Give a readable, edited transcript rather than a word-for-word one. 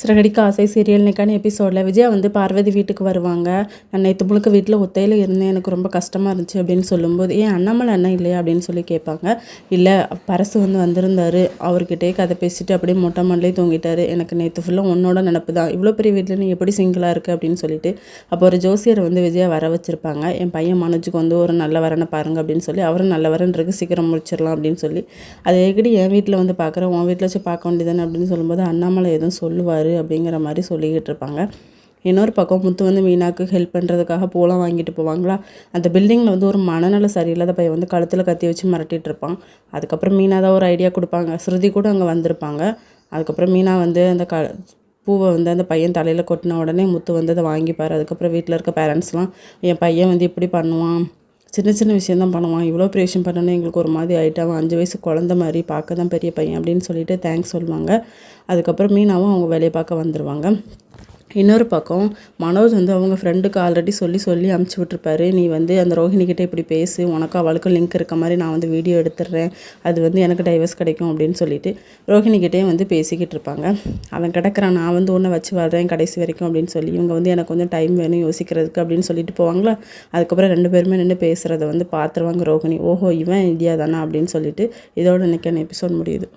சிறகடிக்க ஆசை சீரியல் இன்னைக்கான எபிசோடில் விஜயா வந்து பார்வதி வீட்டுக்கு வருவாங்க. நான் நேற்று முழுக்க வீட்டில் ஒத்தையில் இருந்தேன், எனக்கு ரொம்ப கஷ்டமாக இருந்துச்சு அப்படின்னு சொல்லும்போது, ஏன் அண்ணாமலை அண்ணன் இல்லையா அப்படின்னு சொல்லி கேட்பாங்க. இல்லை, பரசு வந்து வந்திருந்தாரு, அவர்கிட்டயே கதை பேசிட்டு அப்படியே மொட்டை மாடலே தூங்கிட்டாரு. எனக்கு நேற்று ஃபுல்லாக உன்னோட நினப்பு தான், இவ்வளோ பெரிய வீட்டில் நீ எப்படி சிங்கிளாக இருக்குது அப்படின்னு சொல்லிட்டு அப்போ ஒரு ஜோசியரை வந்து விஜயா வர வச்சுருப்பாங்க. என் பையன் மனோஜுக்கு வந்து ஒரு நல்ல வரனை பாருங்க அப்படின்னு சொல்லி, அவரும் நல்ல வரன்றது சீக்கிரம் முடிச்சிடலாம் அப்படின்னு சொல்லி, அதை எங்கடி என் வீட்டில் வந்து பார்க்குறேன், உன் வீட்டில் வச்சு பார்க்க வேண்டியதானே அப்படின்னு சொல்லும்போது, அண்ணாமலை எதுவும் சொல்லுவார் அப்படிங்கிற மாதிரி சொல்லிக்கிட்டு இருப்பாங்க. இன்னொரு பக்கம் முத்து வந்து மீனாக்கு ஹெல்ப் பண்ணுறதுக்காக பூலாம் வாங்கிட்டு போவாங்களா. அந்த பில்டிங்கில் வந்து ஒரு மனநல சரியில்லாத பையன் வந்து கழுத்தில் கத்தி வச்சு மிரட்டிட்டு இருப்பான். அதுக்கப்புறம் மீனா தான் ஒரு ஐடியா கொடுப்பாங்க. ஸ்ருதி கூட அங்கே வந்திருப்பாங்க. அதுக்கப்புறம் மீனா வந்து அந்த பூவை வந்து அந்த பையன் தலையில் கொட்டின உடனே முத்து வந்து அதை வாங்கிப்பார். அதுக்கப்புறம் வீட்டில் இருக்க பேரண்ட்ஸ்லாம், என் பையன் வந்து இப்படி பண்ணுவான், சின்ன சின்ன விஷயந்தான் பண்ணுவான், இவ்வளோ பெரிய விஷயம் பண்ணணுன்னு எங்களுக்கு ஒரு மாதிரி ஆகிட்டு, அவன் 5 வயசு குழந்த மாதிரி, பார்க்க தான் பெரிய பையன் அப்படின்னு சொல்லிட்டு தேங்க்ஸ் சொல்லுவாங்க. அதுக்கப்புறம் மீனாவும் அவங்க வேலையை பார்க்க வந்துடுவாங்க. இன்னொரு பக்கம் மனோஜ் வந்து அவங்க ஃப்ரெண்டுக்கு ஆல்ரெடி சொல்லி அமுச்சு விட்ருப்பாரு. நீ வந்து அந்த ரோஹிணிக்கிட்டே இப்படி பேசு, உனக்கும் அவளுக்கும் லிங்க் இருக்க மாதிரி நான் வந்து வீடியோ எடுத்துடுறேன், அது வந்து எனக்கு டைவர்ஸ் கிடைக்கும் அப்படின்னு சொல்லிட்டு ரோஹிணிக்கிட்டே வந்து பேசிக்கிட்டு இருப்பாங்க. அவன் கிடக்கிறான், நான் வந்து ஒன்றை வச்சு வர்றேன் கடைசி வரைக்கும் அப்படின்னு சொல்லி, இவங்க வந்து எனக்கு கொஞ்சம் டைம் வேணும் யோசிக்கிறதுக்கு அப்படின்னு சொல்லிட்டு போவாங்களா. அதுக்கப்புறம் 2 பேருமே நின்று பேசுகிறத வந்து பார்த்துருவாங்க ரோஹிணி. ஓஹோ, இவன் இந்தியா தானா அப்படின்னு சொல்லிட்டு இதோட இன்னைக்கான எபிசோட் முடியுது.